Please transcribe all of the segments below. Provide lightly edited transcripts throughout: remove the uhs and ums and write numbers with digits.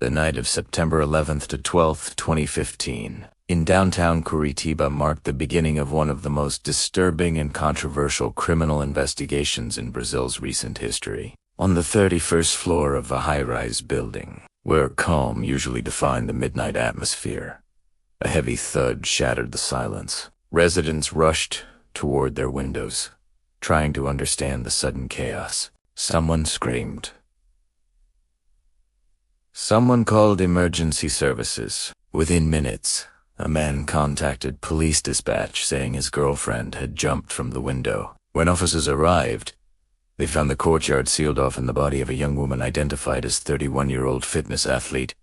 The night of September 11th to 12th, 2015, in downtown Curitiba marked the beginning of one of the most disturbing and controversial criminal investigations in Brazil's recent history. On the 31st floor of a high-rise building, where calm usually defined the midnight atmosphere, a heavy thud shattered the silence. Residents rushed toward their windows, trying to understand the sudden chaos. Someone screamed. Someone called emergency services. Within minutes, a man contacted police dispatch saying his girlfriend had jumped from the window. When officers arrived, they found the courtyard sealed off and the body of a young woman identified as 31-year-old fitness athlete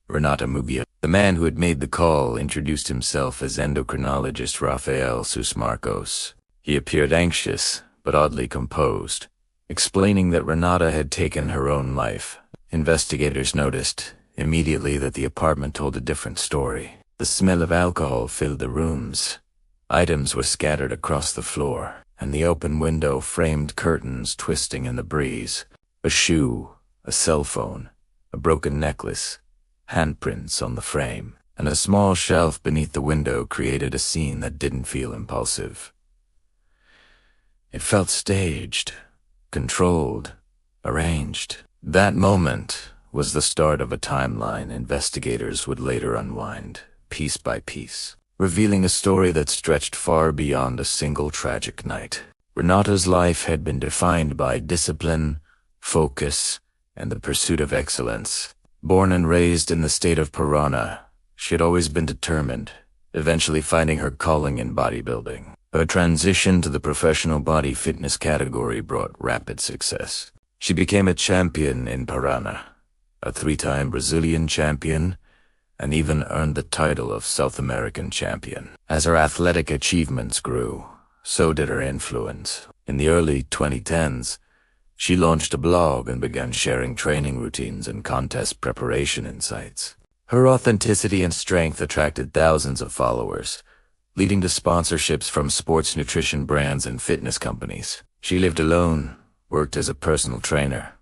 Renata Mugia. The man who had made the call introduced himself as endocrinologist Rafael Sus Marcos. He appeared anxious, but oddly composed, explaining that Renata had taken her own life. Investigators noticed immediately that the apartment told a different story. The smell of alcohol filled the rooms. Items were scattered across the floor, and the open window framed curtains twisting in the breeze. A shoe, a cell phone, a broken necklace, handprints on the frame, and a small shelf beneath the window created a scene that didn't feel impulsive. It felt staged, controlled, arranged. That moment was the start of a timeline investigators would later unwind, piece by piece, revealing a story that stretched far beyond a single tragic night. Renata's life had been defined by discipline, focus, and the pursuit of excellence. Born and raised in the state of Paraná, she had always been determined, eventually finding her calling in bodybuilding. Her transition to the professional body fitness category brought rapid success. She became a champion in Paraná, a 3-time Brazilian champion, and even earned the title of South American champion. As her athletic achievements grew, so did her influence. In the early 2010s, she launched a blog and began sharing training routines and contest preparation insights. Her authenticity and strength attracted thousands of followers, leading to sponsorships from sports nutrition brands and fitness companies. She lived alone, worked as a personal trainer,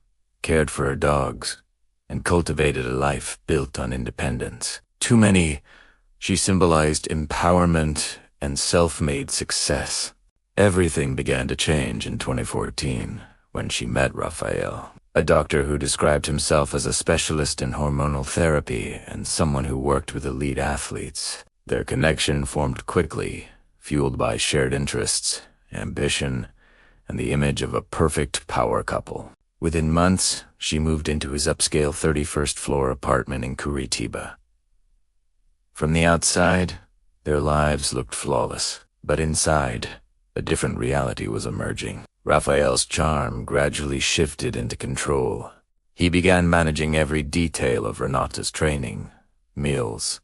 cared for her dogs, and cultivated a life built on independence. To many, she symbolized empowerment and self-made success. Everything began to change in 2014 when she met Rafael, a doctor who described himself as a specialist in hormonal therapy and someone who worked with elite athletes. Their connection formed quickly, fueled by shared interests, ambition, and the image of a perfect power couple. Within months, she moved into his upscale 31st floor apartment in Curitiba. From the outside, their lives looked flawless, but inside, a different reality was emerging. Rafael's charm gradually shifted into control. He began managing every detail of Renata's training, meals,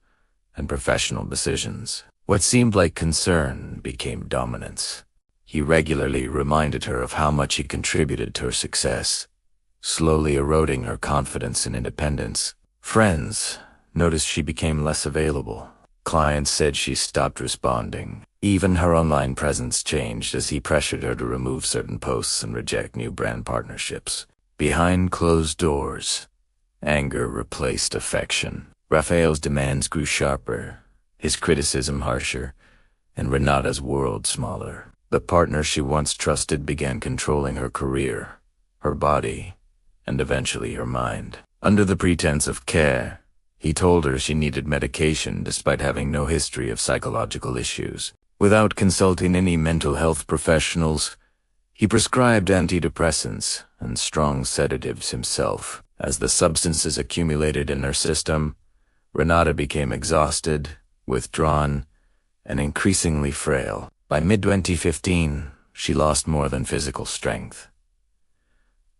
and professional decisions. What seemed like concern became dominance. He regularly reminded her of how much he contributed to her success, slowly eroding her confidence and independence. Friends noticed she became less available. Clients said she stopped responding. Even her online presence changed as he pressured her to remove certain posts and reject new brand partnerships. Behind closed doors, anger replaced affection. Rafael's demands grew sharper, his criticism harsher, and Renata's world smaller. The partner she once trusted began controlling her career, her body, and eventually her mind. Under the pretense of care, he told her she needed medication despite having no history of psychological issues. Without consulting any mental health professionals, he prescribed antidepressants and strong sedatives himself. As the substances accumulated in her system, Renata became exhausted, withdrawn, and increasingly frail. By mid-2015, she lost more than physical strength.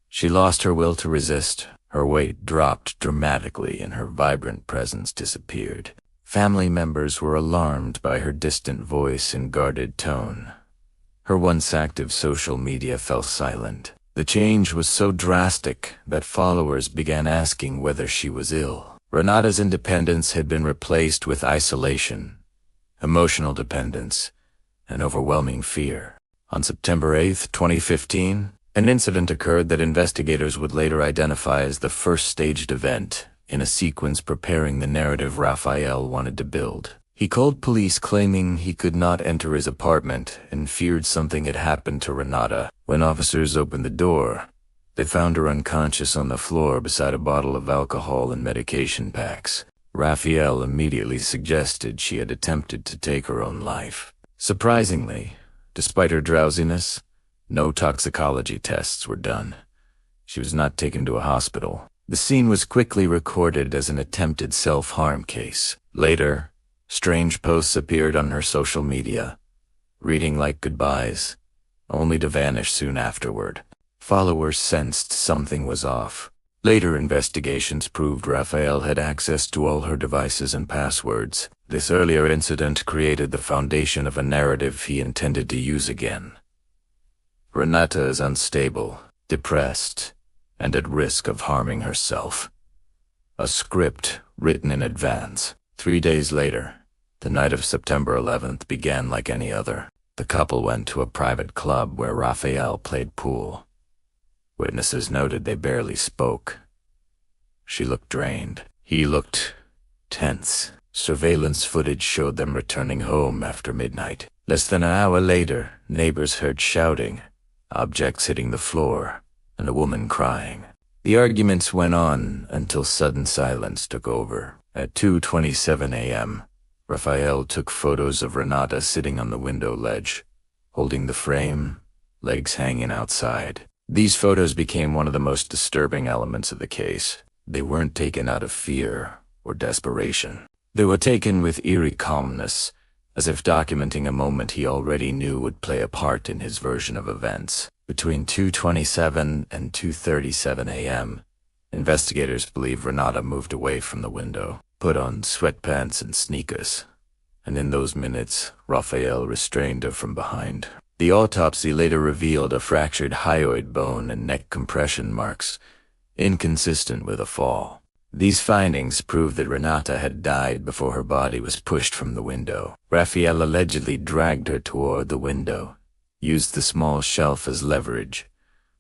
She lost her will to resist, her weight dropped dramatically, and her vibrant presence disappeared. Family members were alarmed by her distant voice and guarded tone. Her once active social media fell silent. The change was so drastic that followers began asking whether she was ill. Renata's independence had been replaced with isolation, emotional dependence, and overwhelming fear. On September 8, 2015, an incident occurred that investigators would later identify as the first staged event in a sequence preparing the narrative Raphael wanted to build. He called police claiming he could not enter his apartment and feared something had happened to Renata. When officers opened the door, they found her unconscious on the floor beside a bottle of alcohol and medication packs. Raphael immediately suggested she had attempted to take her own life. Surprisingly, despite her drowsiness, no toxicology tests were done. She was not taken to a hospital. The scene was quickly recorded as an attempted self-harm case. Later, strange posts appeared on her social media, reading like goodbyes, only to vanish soon afterward. Followers sensed something was off. Later investigations proved Raphael had access to all her devices and passwords. This earlier incident created the foundation of a narrative he intended to use again. Renata is unstable, depressed, and at risk of harming herself. A script written in advance. 3 days later, the night of September 11th began like any other. The couple went to a private club where Raphael played pool. Witnesses noted they barely spoke. She looked drained. He looked tense. Surveillance footage showed them returning home after midnight. Less than an hour later, neighbors heard shouting, objects hitting the floor, and a woman crying. The arguments went on until sudden silence took over. At 2:27 a.m., Raphael took photos of Renata sitting on the window ledge, holding the frame, legs hanging outside. These photos became one of the most disturbing elements of the case. They weren't taken out of fear or desperation. They were taken with eerie calmness, as if documenting a moment he already knew would play a part in his version of events. Between 2:27 and 2:37 a.m., investigators believe Renata moved away from the window, put on sweatpants and sneakers, and in those minutes, Raphael restrained her from behind. The autopsy later revealed a fractured hyoid bone and neck compression marks, inconsistent with a fall. These findings proved that Renata had died before her body was pushed from the window. Raphael allegedly dragged her toward the window, used the small shelf as leverage,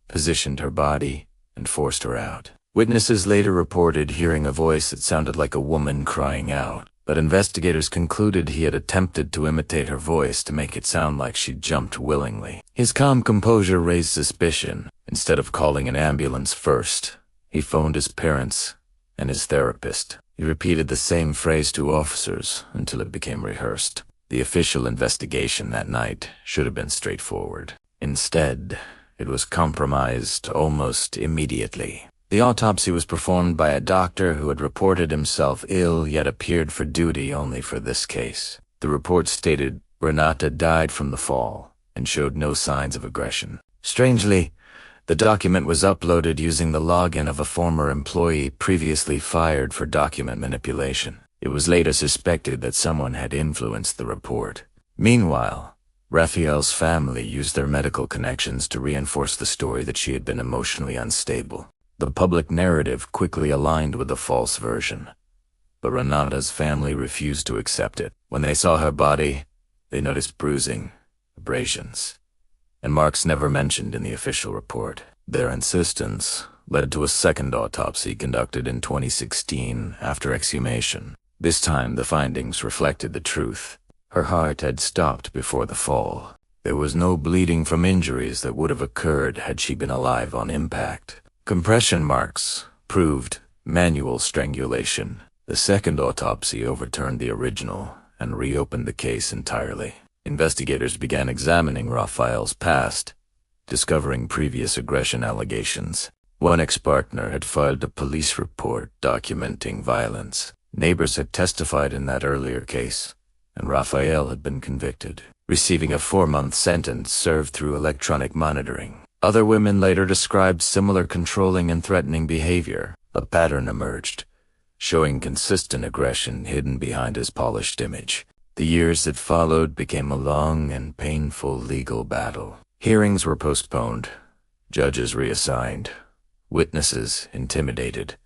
positioned her body, and forced her out. Witnesses later reported hearing a voice that sounded like a woman crying out, but investigators concluded he had attempted to imitate her voice to make it sound like she jumped willingly. His calm composure raised suspicion. Instead of calling an ambulance first, he phoned his parents and his therapist. He repeated the same phrase to officers until it became rehearsed. The official investigation that night should have been straightforward. Instead, it was compromised almost immediately. The autopsy was performed by a doctor who had reported himself ill yet appeared for duty only for this case. The report stated Renata died from the fall and showed no signs of aggression. Strangely, the document was uploaded using the login of a former employee previously fired for document manipulation. It was later suspected that someone had influenced the report. Meanwhile, Raphael's family used their medical connections to reinforce the story that she had been emotionally unstable. The public narrative quickly aligned with the false version, but Renata's family refused to accept it. When they saw her body, they noticed bruising, abrasions, and marks never mentioned in the official report. Their insistence led to a second autopsy conducted in 2016 after exhumation. This time the findings reflected the truth. Her heart had stopped before the fall. There was no bleeding from injuries that would have occurred had she been alive on impact. Compression marks proved manual strangulation. The second autopsy overturned the original and reopened the case entirely. Investigators began examining Raphael's past, discovering previous aggression allegations. One ex-partner had filed a police report documenting violence. Neighbors had testified in that earlier case, and Raphael had been convicted, receiving a 4-month sentence served through electronic monitoring. Other women later described similar controlling and threatening behavior. A pattern emerged, showing consistent aggression hidden behind his polished image. The years that followed became a long and painful legal battle. Hearings were postponed, judges reassigned, witnesses intimidated,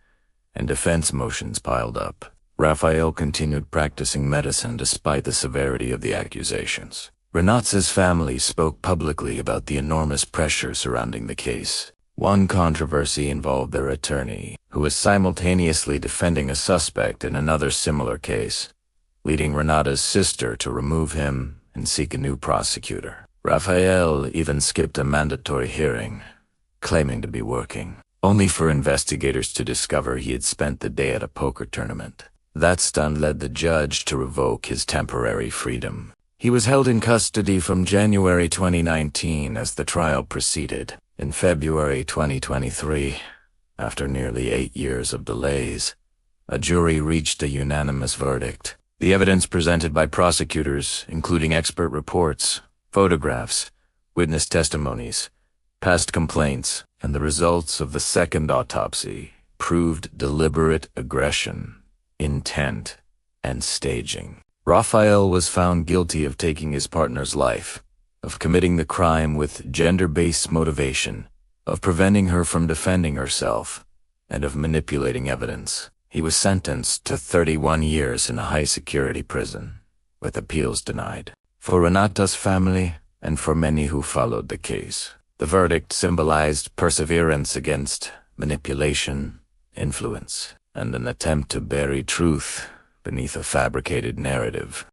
and defense motions piled up. Raphael continued practicing medicine despite the severity of the accusations. Renata's family spoke publicly about the enormous pressure surrounding the case. One controversy involved their attorney, who was simultaneously defending a suspect in another similar case, leading Renata's sister to remove him and seek a new prosecutor. Raphael even skipped a mandatory hearing, claiming to be working, only for investigators to discover he had spent the day at a poker tournament. That stunt led the judge to revoke his temporary freedom. He was held in custody from January 2019 as the trial proceeded. In February 2023, after nearly 8 years of delays, a jury reached a unanimous verdict. The evidence presented by prosecutors, including expert reports, photographs, witness testimonies, past complaints, and the results of the second autopsy, proved deliberate aggression, intent, and staging. Raphael was found guilty of taking his partner's life, of committing the crime with gender-based motivation, of preventing her from defending herself, and of manipulating evidence. He was sentenced to 31 years in a high-security prison, with appeals denied. For Renata's family, and for many who followed the case, the verdict symbolized perseverance against manipulation, influence, and an attempt to bury truth beneath a fabricated narrative.